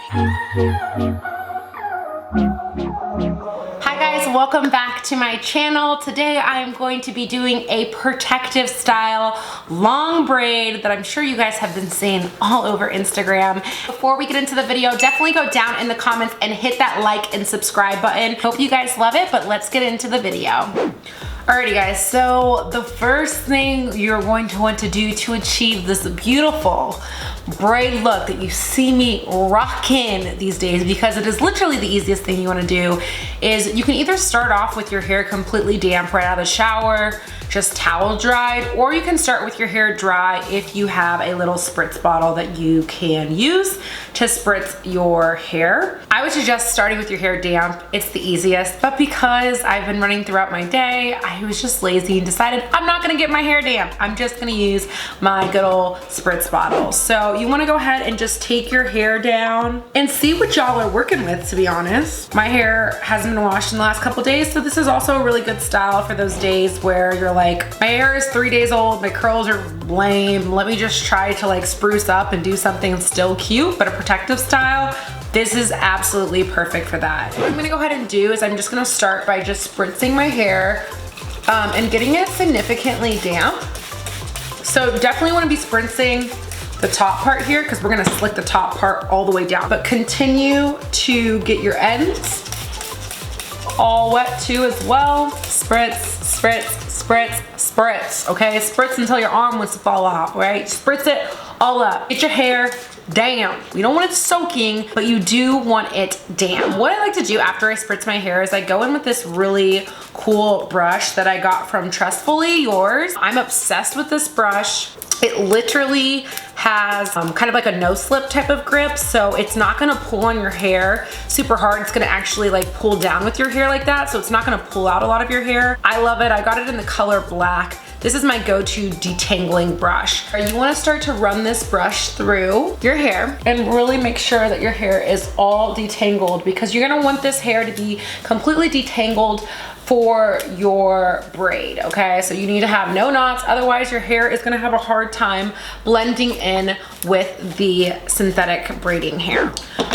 Hi guys, welcome back to my channel. Today I am going to be doing a protective style long braid that I'm sure you guys have been seeing all over Instagram. Before we get into the video, definitely go down in the comments and hit that like and subscribe button. Hope you guys love it, but let's get into the video. Alrighty guys, so the first thing you're going to want to do to achieve this beautiful braid look that you see me rocking these days, because it is literally the easiest thing you want to do, is you can either start off with your hair completely damp right out of the shower, just towel dried, or you can start with your hair dry if you have a little spritz bottle that you can use to spritz your hair. I would suggest starting with your hair damp. It's the easiest, but because I've been running throughout my day, I was just lazy and decided I'm not gonna get my hair damp. I'm just gonna use my good old spritz bottle. So you wanna go ahead and just take your hair down and see what y'all are working with, to be honest. My hair hasn't been washed in the last couple days, so this is also a really good style for those days where you're like, my hair is 3 days old, my curls are lame, let me just try to like spruce up and do something still cute, but a protective style. This is absolutely perfect for that. What I'm gonna go ahead and do is I'm just gonna start by just spritzing my hair and getting it significantly damp. So definitely wanna be spritzing the top part here because we're gonna slick the top part all the way down. But continue to get your ends all wet too as well. Spritz, spritz, spritz, spritz, okay? Spritz until your arm wants to fall off, right? Spritz it all up. Get your hair damp. You don't want it soaking, but you do want it damp. What I like to do after I spritz my hair is I go in with this really cool brush that I got from Trustfully Yours. I'm obsessed with this brush. It literally has kind of like a no slip type of grip, so it's not gonna pull on your hair super hard. It's gonna actually like pull down with your hair like that, so it's not gonna pull out a lot of your hair. I love it. I got it in the color black. This is my go-to detangling brush. You wanna start to run this brush through your hair and really make sure that your hair is all detangled, because you're gonna want this hair to be completely detangled for your braid, okay? So you need to have no knots, otherwise your hair is gonna have a hard time blending in with the synthetic braiding hair.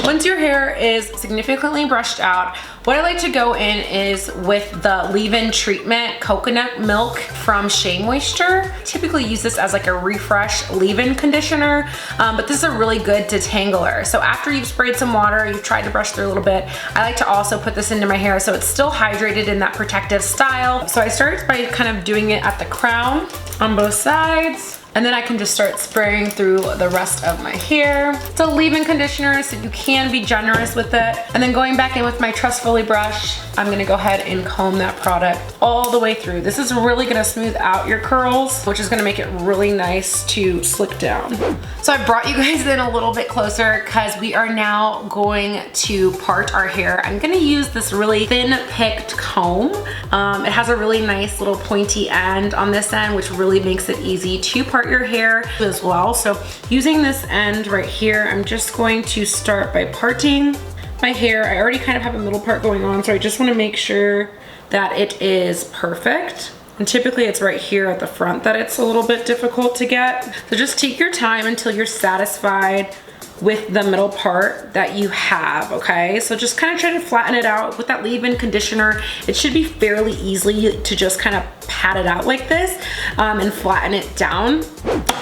Once your hair is significantly brushed out, what I like to go in is with the leave-in treatment coconut milk from Shea Moisture. I typically use this as like a refresh leave-in conditioner, but this is a really good detangler. So after you've sprayed some water, you've tried to brush through a little bit, I like to also put this into my hair so it's still hydrated in that protective style. So I start by kind of doing it at the crown on both sides, and then I can just start spraying through the rest of my hair. It's a leave-in conditioner, so you can be generous with it. And then going back in with my Trustfully brush, I'm gonna go ahead and comb that product all the way through. This is really gonna smooth out your curls, which is gonna make it really nice to slick down. So I brought you guys in a little bit closer because we are now going to part our hair. I'm gonna use this really thin picked comb. It has a really nice little pointy end on this end, which really makes it easy to part your hair as well. So using this end right here, I'm just going to start by parting my hair. I already kind of have a middle part going on, so I just want to make sure that it is perfect. And typically it's right here at the front that it's a little bit difficult to get. So just take your time until you're satisfied with the middle part that you have, okay? So just kind of try to flatten it out with that leave-in conditioner. It should be fairly easy to just kind of pat it out like this and flatten it down.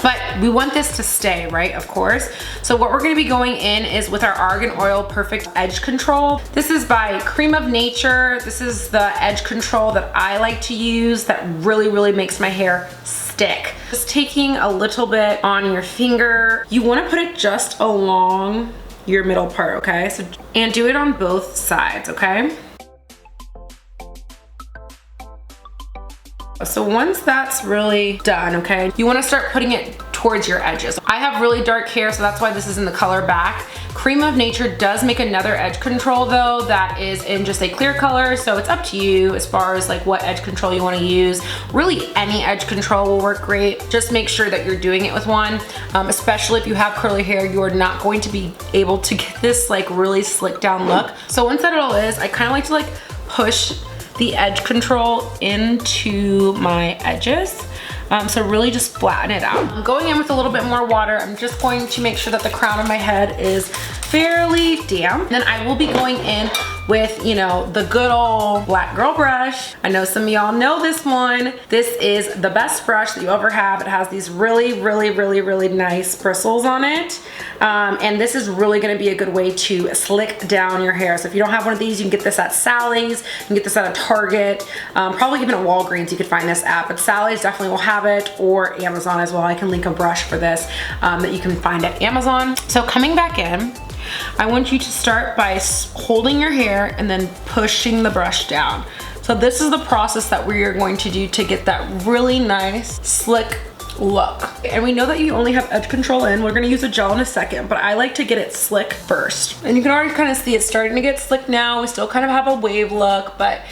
But we want this to stay, right? Of course. So what we're gonna be going in is with our Argan Oil Perfect Edge Control. This is by Cream of Nature. This is the edge control that I like to use that really, really makes my hair stick. Just taking a little bit on your finger. You wanna put it just along your middle part, okay? So, and do it on both sides, okay? So once that's really done, okay, you wanna start putting it towards your edges. I have really dark hair, so that's why this is in the color back. Cream of Nature does make another edge control though that is in just a clear color, so it's up to you as far as like what edge control you wanna use. Really any edge control will work great. Just make sure that you're doing it with one, especially if you have curly hair, you are not going to be able to get this like really slick down look. So once that all is, I kinda like to like push the edge control into my edges. So really just flatten it out. I'm going in with a little bit more water. I'm just going to make sure that the crown of my head is fairly damp. Then I will be going in with, you know, the good old black girl brush. I know some of y'all know this one. This is the best brush that you ever have. It has these really nice bristles on it. And this is really gonna be a good way to slick down your hair. So if you don't have one of these, you can get this at Sally's, you can get this at a Target, probably even at Walgreens you could find this at, but Sally's definitely will have it, or Amazon as well. I can link a brush for this that you can find at Amazon. So coming back in, I want you to start by holding your hair and then pushing the brush down. So this is the process that we are going to do to get that really nice, slick look. And we know that you only have edge control in. We're gonna use a gel in a second, but I like to get it slick first. And you can already kind of see it's starting to get slick now. We still kind of have a wave look, but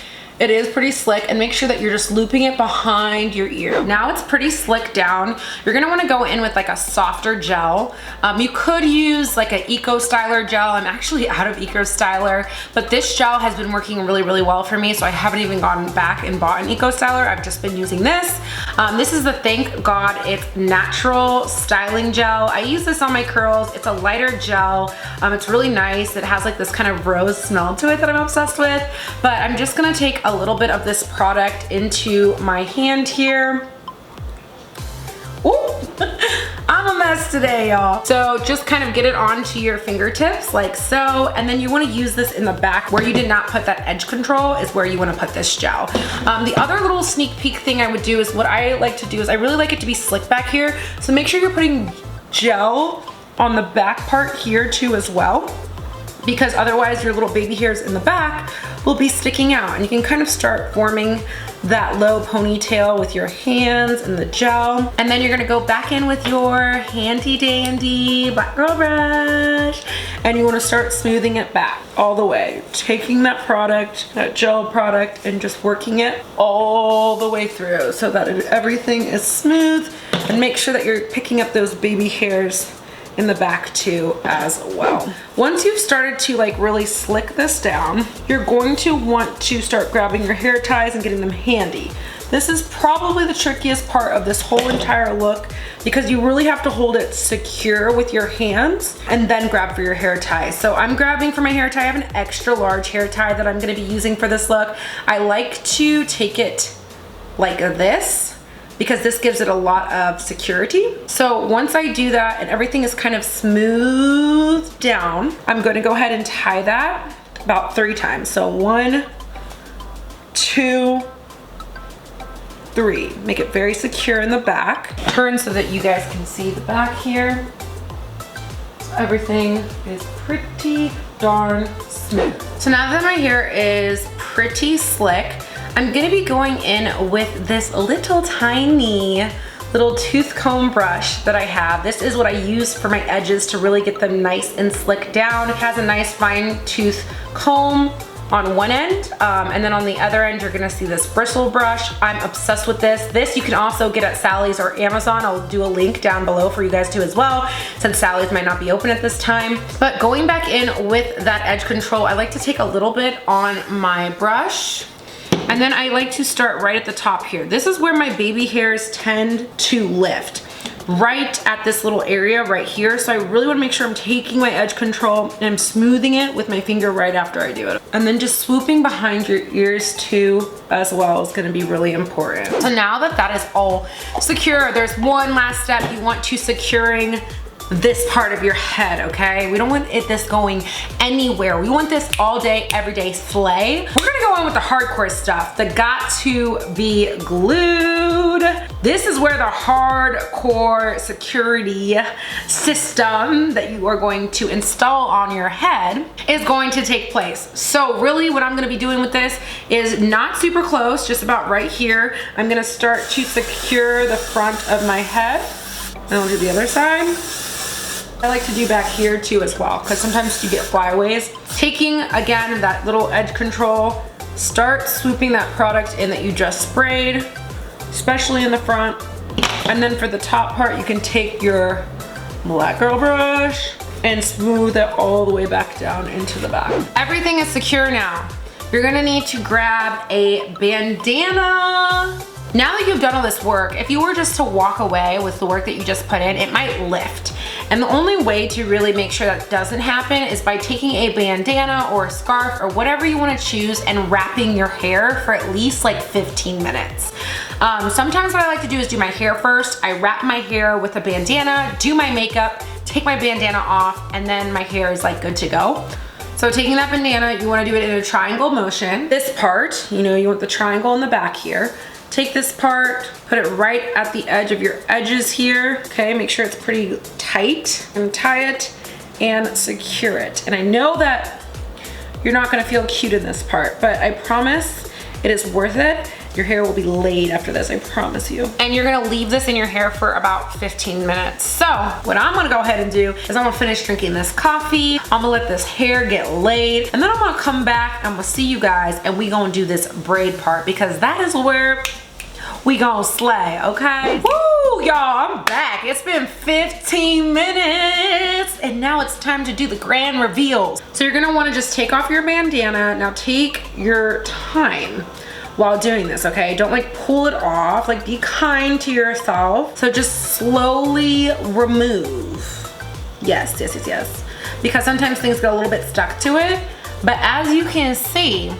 it is pretty slick, and make sure that you're just looping it behind your ear. Now it's pretty slick down. You're gonna wanna go in with like a softer gel. You could use like an Eco Styler gel. I'm actually out of Eco Styler, but this gel has been working really well for me, so I haven't even gone back and bought an Eco Styler. I've just been using this. This is the Thank God It's Natural Styling Gel. I use this on my curls. It's a lighter gel. It's really nice. It has like this kind of rose smell to it that I'm obsessed with, but I'm just gonna take a little bit of this product into my hand here. Ooh, I'm a mess today, y'all. So just kind of get it onto your fingertips like so, and then you wanna use this in the back where you did not put that edge control is where you wanna put this gel. The other little sneak peek thing I would do is what I like to do is I really like it to be slick back here. So make sure you're putting gel on the back part here too as well, because otherwise your little baby hairs in the back will be sticking out, and you can kind of start forming that low ponytail with your hands and the gel. And then you're gonna go back in with your handy dandy black girl brush, and you wanna start smoothing it back all the way, taking that product, that gel product, and just working it all the way through so that everything is smooth, and make sure that you're picking up those baby hairs in the back too as well. Once you've started to like really slick this down, you're going to want to start grabbing your hair ties and getting them handy. This is probably the trickiest part of this whole entire look, because you really have to hold it secure with your hands and then grab for your hair tie. So I'm grabbing for my hair tie. I have an extra large hair tie that I'm gonna be using for this look. I like to take it like this, because this gives it a lot of security. So once I do that and everything is kind of smoothed down, I'm gonna go ahead and tie that about 3 times. So 1, 2, 3. Make it very secure in the back. Turn so that you guys can see the back here. So everything is pretty darn smooth. So now that my hair is pretty slick, I'm gonna be going in with this little tiny little tooth comb brush that I have. This is what I use for my edges to really get them nice and slick down. It has a nice fine tooth comb on one end, and then on the other end you're gonna see this bristle brush. I'm obsessed with this. This you can also get at Sally's or Amazon. I'll do a link down below for you guys too as well, since Sally's might not be open at this time. But going back in with that edge control, I like to take a little bit on my brush, and then I like to start right at the top here. This is where my baby hairs tend to lift, right at this little area right here. So I really wanna make sure I'm taking my edge control and I'm smoothing it with my finger right after I do it. And then just swooping behind your ears too as well is gonna be really important. So now that that is all secure, there's one last step. You want to securing this part of your head, okay? We don't want this going anywhere. We want this all day, every day slay. We're gonna go on with the hardcore stuff, the got to be glued. This is where the hardcore security system that you are going to install on your head is going to take place. So really what I'm gonna be doing with this is not super close, just about right here. I'm gonna start to secure the front of my head, and I'll do the other side. I like to do back here too as well, because sometimes you get flyaways. Taking, again, that little edge control, start swooping that product in that you just sprayed, especially in the front. And then for the top part, you can take your black girl brush and smooth it all the way back down into the back. Everything is secure now. You're gonna need to grab a bandana. Now that you've done all this work, if you were just to walk away with the work that you just put in, it might lift. And the only way to really make sure that doesn't happen is by taking a bandana or a scarf or whatever you want to choose and wrapping your hair for at least like 15 minutes. Sometimes what I like to do is do my hair first. I wrap my hair with a bandana, do my makeup, take my bandana off, and then my hair is like good to go. So taking that bandana, you want to do it in a triangle motion. This part, you know, you want the triangle in the back here. Take this part, put it right at the edge of your edges here. Okay, make sure it's pretty tight, and tie it and secure it. And I know that you're not gonna feel cute in this part, but I promise it is worth it. Your hair will be laid after this, I promise you. And you're gonna leave this in your hair for about 15 minutes. So what I'm gonna go ahead and do is I'm gonna finish drinking this coffee. I'm gonna let this hair get laid, and then I'm gonna come back and we'll see you guys, and we gonna do this braid part, because that is where we gonna slay, okay? Woo, y'all, I'm back. It's been 15 minutes, and now it's time to do the grand reveals. So you're gonna wanna just take off your bandana. Now take your time while doing this, okay? Don't like pull it off, like be kind to yourself. So just slowly remove. Yes, yes, yes, yes. Because sometimes things get a little bit stuck to it, but as you can see,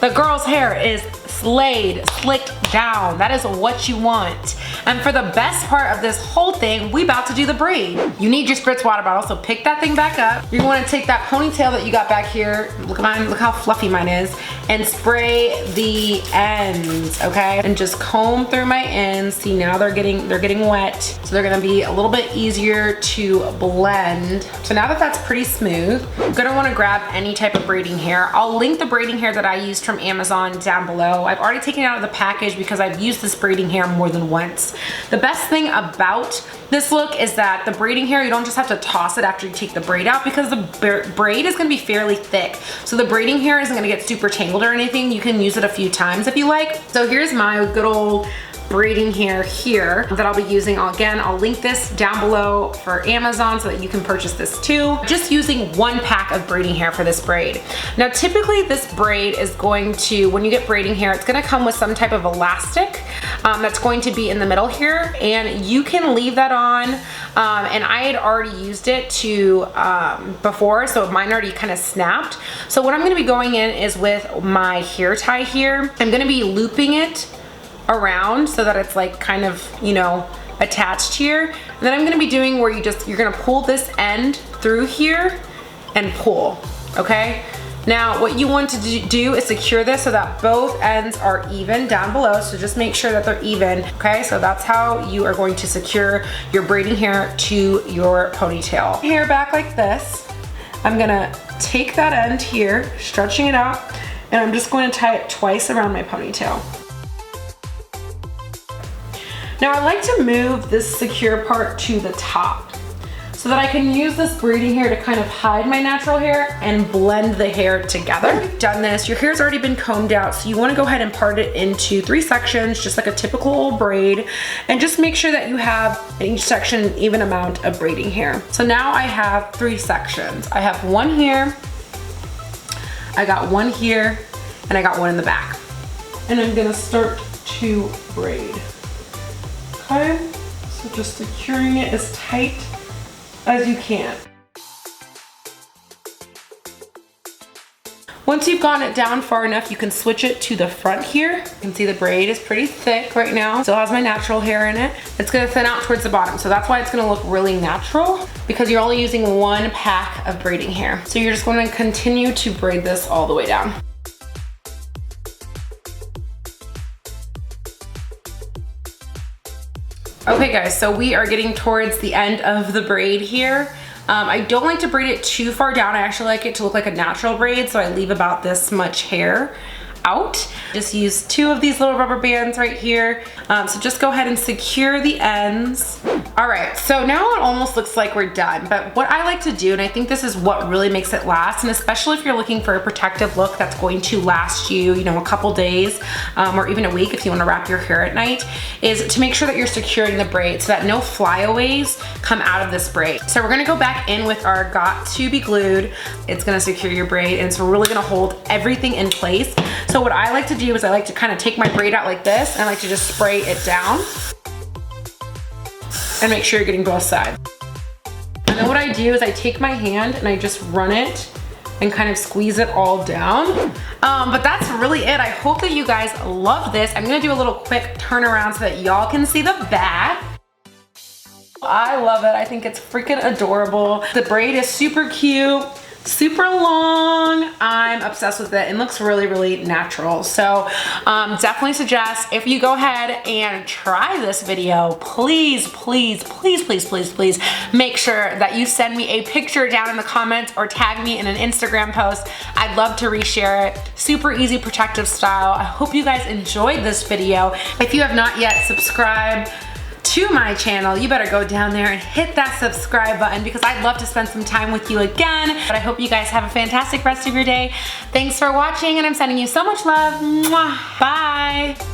the girl's hair is slayed, slicked down. That is what you want. And for the best part of this whole thing, we about to do the braid. You need your spritz water bottle, so pick that thing back up. You're gonna take that ponytail that you got back here, look at mine, look how fluffy mine is, and spray the ends, okay? And just comb through my ends. See, now they're getting wet, so they're gonna be a little bit easier to blend. So now that that's pretty smooth, you're gonna wanna grab any type of braiding hair. I'll link the braiding hair that I used from Amazon down below. I've already taken it out of the package because I've used this braiding hair more than once. The best thing about this look is that the braiding hair, you don't just have to toss it after you take the braid out, because the braid is gonna be fairly thick. So the braiding hair isn't gonna get super tangled or anything. You can use it a few times if you like. So here's my good old braiding hair here that I'll be using. I'll link this down below for Amazon so that you can purchase this too. Just using 1 pack of braiding hair for this braid. Now typically this braid is going to, when you get braiding hair, it's gonna come with some type of elastic that's going to be in the middle here, and you can leave that on. And I had already used it before, so mine already kind of snapped. So what I'm gonna be going in is with my hair tie here. I'm gonna be looping it around so that it's like kind of, you know, attached here. And then I'm gonna be doing where you're gonna pull this end through here and pull, okay? Now what you want to do is secure this so that both ends are even down below. So just make sure that they're even, okay? So that's how you are going to secure your braiding hair to your ponytail. Hair back like this. I'm gonna take that end here, stretching it out, and I'm just going to tie it twice around my ponytail. Now I like to move this secure part to the top so that I can use this braiding hair to kind of hide my natural hair and blend the hair together. You've done this, your hair's already been combed out, so you wanna go ahead and part it into 3 sections, just like a typical old braid, and just make sure that you have in each section an even amount of braiding hair. So now I have 3 sections. I have 1 here, I got 1 here, and I got 1 in the back. And I'm gonna start to braid. Okay, so just securing it as tight as you can. Once you've gotten it down far enough, you can switch it to the front here. You can see the braid is pretty thick right now. Still has my natural hair in it. It's gonna thin out towards the bottom. So that's why it's gonna look really natural, because you're only using 1 pack of braiding hair. So you're just gonna continue to braid this all the way down. Okay guys, so we are getting towards the end of the braid here. I don't like to braid it too far down. I actually like it to look like a natural braid, so I leave about this much hair out. Just use 2 of these little rubber bands right here. So just go ahead and secure the ends. All right, so now it almost looks like we're done, but what I like to do, and I think this is what really makes it last, and especially if you're looking for a protective look that's going to last you, you know, a couple days or even a week if you wanna wrap your hair at night, is to make sure that you're securing the braid so that no flyaways come out of this braid. So we're gonna go back in with our Got To Be Glued. It's gonna secure your braid, and it's really gonna hold everything in place. So what I like to do is I like to kind of take my braid out like this, and I like to just spray it down and make sure you're getting both sides. And then what I do is I take my hand and I just run it and kind of squeeze it all down. But that's really it. I hope that you guys love this. I'm gonna do a little quick turnaround so that y'all can see the back. I love it. I think it's freaking adorable. The braid is super cute, super long. I'm obsessed with it and looks really, really natural. So definitely suggest if you go ahead and try this video, please, please, please, please, please, please make sure that you send me a picture down in the comments or tag me in an Instagram post. I'd love to reshare it. Super easy protective style. I hope you guys enjoyed this video. If you have not yet subscribed to my channel, you better go down there and hit that subscribe button because I'd love to spend some time with you again. But I hope you guys have a fantastic rest of your day. Thanks for watching and I'm sending you so much love. Mwah. Bye.